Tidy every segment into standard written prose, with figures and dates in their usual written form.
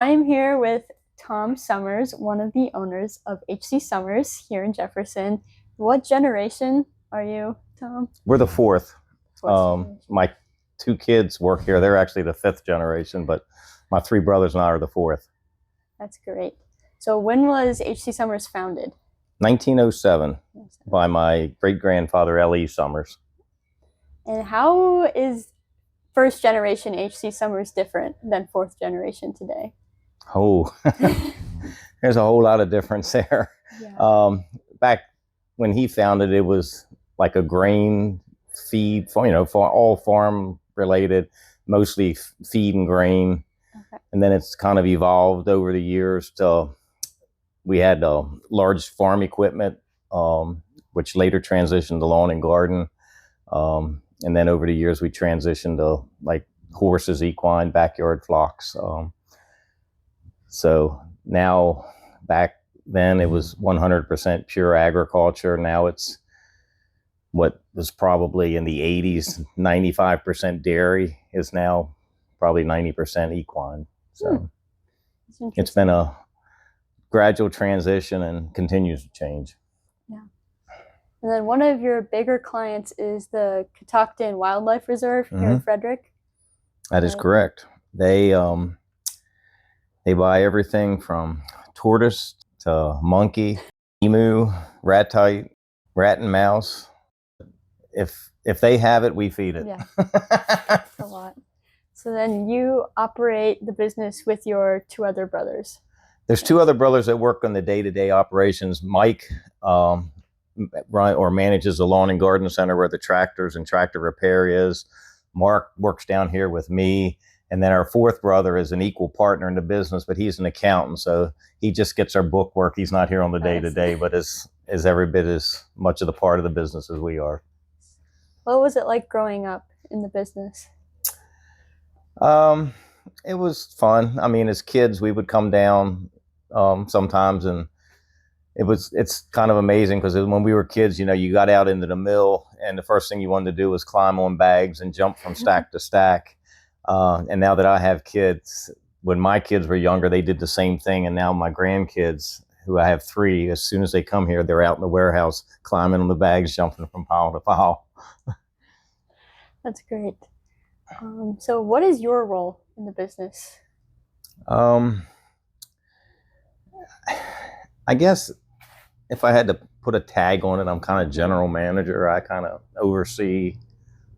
I'm here with Tom Summers, one of the owners of HC Summers here in Jefferson. What generation are you, Tom? We're the fourth. Fourth generation. My two kids work here. They're actually the fifth generation, but my three brothers and I are the fourth. That's great. So when was HC Summers founded? 1907 by my great-grandfather, L.E. Summers. And how is first generation HC Summers different than fourth generation today? Oh, there's a whole lot of difference there. Yeah. Back when he founded it was like a grain feed, for all farm related, mostly feed and grain. Okay. And then it's kind of evolved over the years to, we had large farm equipment, which later transitioned to lawn and garden. And then over the years, we transitioned to like horses, equine, backyard flocks. So now, back then it was 100% pure agriculture. Now it's what was probably in the 80s, 95% dairy is now probably 90% equine. So it's been a gradual transition and continues to change. Yeah. And then one of your bigger clients is the Catoctin Wildlife Reserve here in Frederick. That is correct. They buy everything from tortoise to monkey, emu, ratite, rat and mouse. If they have it, we feed it. Yeah, that's a lot. So then you operate the business with your two other brothers. There's two other brothers that work on the day-to-day operations. Mike manages the lawn and garden center where the tractors and tractor repair is. Mark works down here with me. And then our fourth brother is an equal partner in the business, but he's an accountant. So he just gets our book work. He's not here on the day-to-day, but is every bit as much of the part of the business as we are. What was it like growing up in the business? It was fun. I mean, as kids, we would come down sometimes, and it's kind of amazing because when we were kids, you got out into the mill, and the first thing you wanted to do was climb on bags and jump from stack to stack. And now that I have kids, when my kids were younger, they did the same thing. And now my grandkids, who I have three, as soon as they come here, they're out in the warehouse climbing on the bags, jumping from pile to pile. That's great. So what is your role in the business? I guess if I had to put a tag on it, I'm kind of general manager. I kind of oversee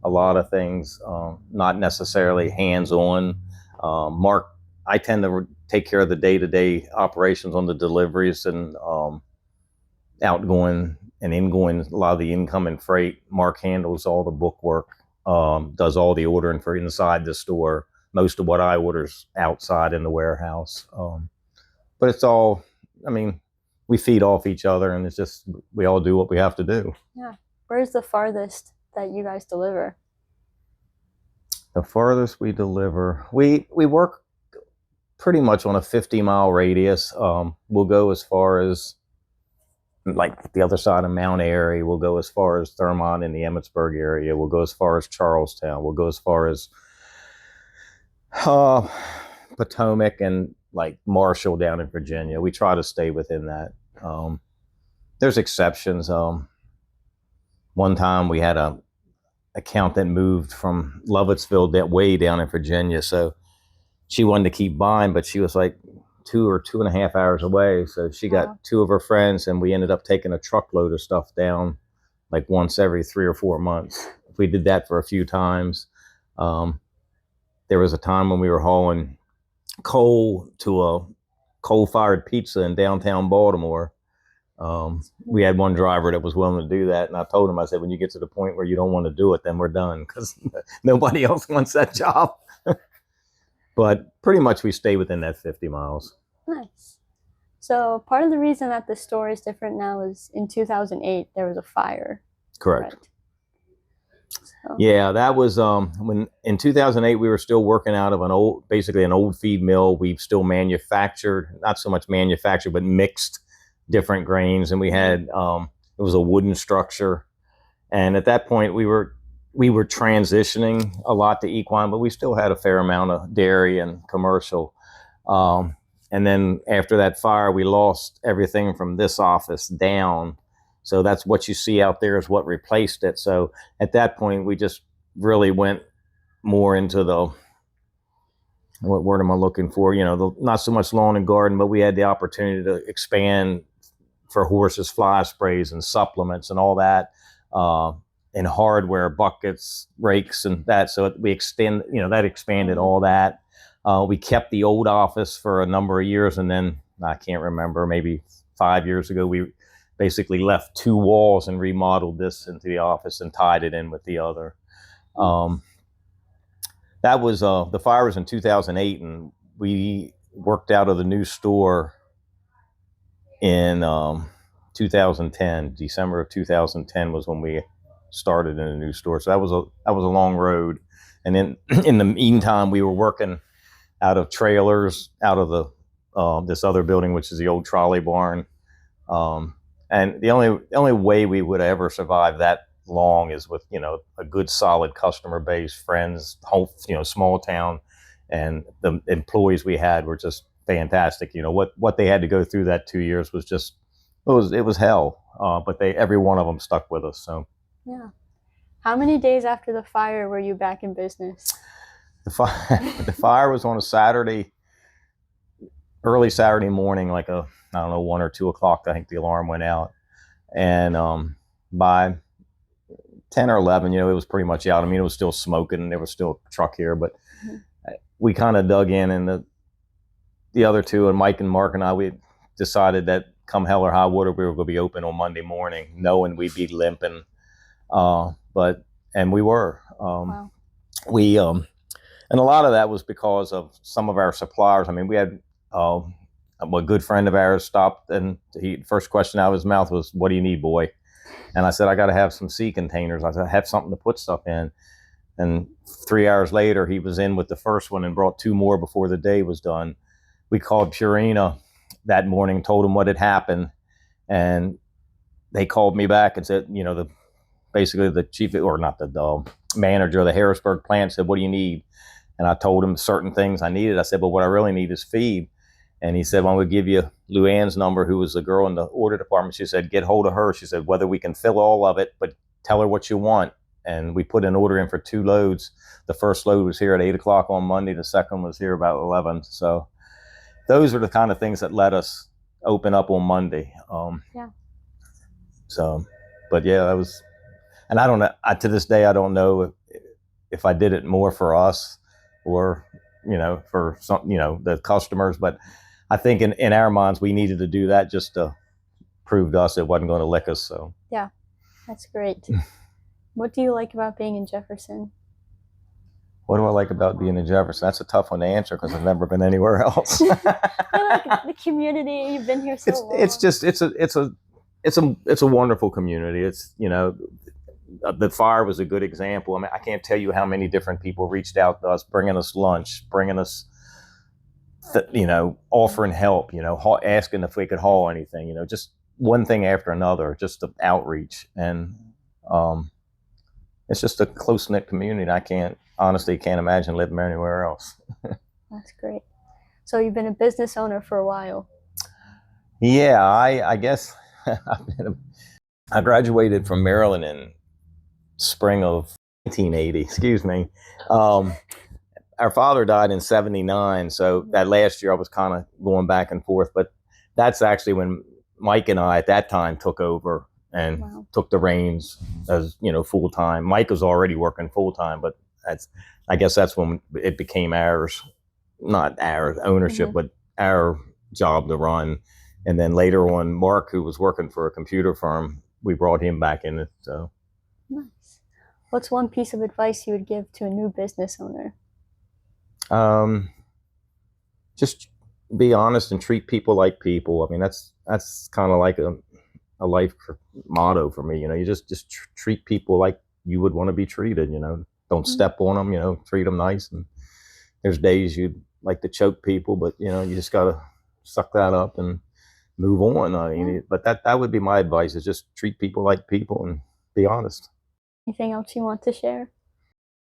a lot of things, not necessarily hands-on. Mark, I tend to take care of the day-to-day operations on the deliveries and outgoing and ingoing, a lot of the incoming freight. Mark handles all the book work, does all the ordering for inside the store. Most of what I order's outside in the warehouse. But it's all, we feed off each other, and it's just, we all do what we have to do. Yeah. Where's the farthest that you guys deliver? The farthest we deliver, we work pretty much on a 50-mile radius. We'll go as far as like the other side of Mount Airy. We'll go as far as Thurmont in the Emmitsburg area. We'll go as far as Charlestown. We'll go as far as Potomac and like Marshall down in Virginia. We try to stay within that. There's exceptions. One time we had a account that moved from Lovettsville that way down in Virginia. So she wanted to keep buying, but she was like 2 or 2.5 hours away. So she got two of her friends, and we ended up taking a truckload of stuff down like once every 3 or 4 months. We did that for a few times. There was a time when we were hauling coal to a coal-fired pizza in downtown Baltimore. We had one driver that was willing to do that, and I told him, I said, when you get to the point where you don't want to do it, then we're done, because nobody else wants that job. But pretty much we stay within that 50 miles. Nice. So part of the reason that the store is different now is in 2008 there was a fire. Correct. Right? So. Yeah, that was when in 2008 we were still working out of basically an old feed mill. We still manufactured, not so much manufactured, but mixed different grains, and we had it was a wooden structure, and at that point we were transitioning a lot to equine, but we still had a fair amount of dairy and commercial. And then after that fire, we lost everything from this office down. So that's what you see out there is what replaced it. So at that point, we just really went more into the, what word am I looking for? Not so much lawn and garden, but we had the opportunity to expand for horses, fly sprays and supplements and all that, and hardware, buckets, rakes, and that. So that expanded all that. We kept the old office for a number of years, and then I can't remember, maybe 5 years ago, we basically left 2 walls and remodeled this into the office and tied it in with the other. That was the fire was in 2008, and we worked out of the new store in 2010. December of 2010 was when we started in a new store. So that was a long road. And then in the meantime, we were working out of trailers, out of the this other building, which is the old trolley barn. And the only way we would ever survive that long is with a good solid customer base, friends, whole small town, and the employees we had were just fantastic. What they had to go through that 2 years was just it was hell. But every one of them stuck with us. So yeah. How many days after the fire were you back in business? The fire was on a Saturday, early Saturday morning, like I don't know, 1 or 2 o'clock. I think the alarm went out, and by 10 or 11, it was pretty much out. I mean, it was still smoking, and there was still a truck here, but we kind of dug in, and the other two, and Mike and Mark and I, we decided that come hell or high water, we were going to be open on Monday morning, knowing we'd be limping. And we were. Wow. We and a lot of that was because of some of our suppliers. I mean, we had a good friend of ours stopped, and first question out of his mouth was, "What do you need, boy?" And I said, "I got to have some sea containers. I said, have something to put stuff in." And 3 hours later, he was in with the first one and brought 2 more before the day was done. We called Purina that morning, told them what had happened, and they called me back and said, basically the chief, or not the manager of the Harrisburg plant, said, "What do you need?" And I told him certain things I needed. I said, "But what I really need is feed." And he said, "Well, I'm going to give you Luann's number," who was the girl in the order department. She said, "Get hold of her." She said, "Whether we can fill all of it, but tell her what you want." And we put an order in for 2 loads. The first load was here at 8 o'clock on Monday. The second was here about 11. So those are the kind of things that let us open up on Monday. Yeah. So, but yeah, that was, and I don't know, to this day, I don't know if I did it more for us or, for some, the customers, but I think in our minds, we needed to do that just to prove to us it wasn't going to lick us. So yeah, that's great. What do you like about being in Jefferson? What do I like about being in Jefferson? That's a tough one to answer because I've never been anywhere else. You like the community. You've been here so long. It's a wonderful community. It's the fire was a good example. I mean, I can't tell you how many different people reached out to us, bringing us lunch, bringing us, offering help, asking if we could haul anything, just one thing after another, just the outreach. And it's just a close-knit community. I honestly can't imagine living anywhere else. That's great. So you've been a business owner for a while. Yeah, I guess I graduated from Maryland in spring of 1980. Excuse me. Our father died in 79, so that last year I was kind of going back and forth. But that's actually when Mike and I at that time took over and took the reins as full time. Mike was already working full time, but I guess that's when it became ours, not our ownership, but our job to run. And then later on, Mark, who was working for a computer firm, we brought him back in it. So nice. What's one piece of advice you would give to a new business owner? Just be honest and treat people like people. I mean, that's kind of like a life motto for me. You just treat people like you would want to be treated. Don't step on them. Treat them nice. And there's days you'd like to choke people, but you just gotta suck that up and move on. But that would be my advice: is just treat people like people and be honest. Anything else you want to share?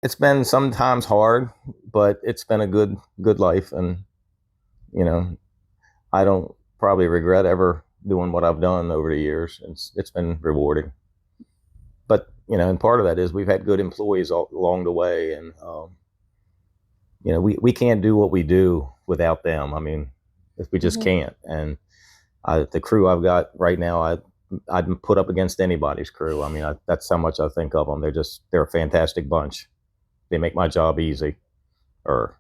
It's been sometimes hard, but it's been a good life, and I don't probably regret ever doing what I've done over the years. It's been rewarding. But and part of that is we've had good employees all along the way, and we can't do what we do without them. I mean, we just Mhm. can't. And the crew I've got right now, I'd put up against anybody's crew. I mean, that's how much I think of them. They're a fantastic bunch. They make my job easy. Or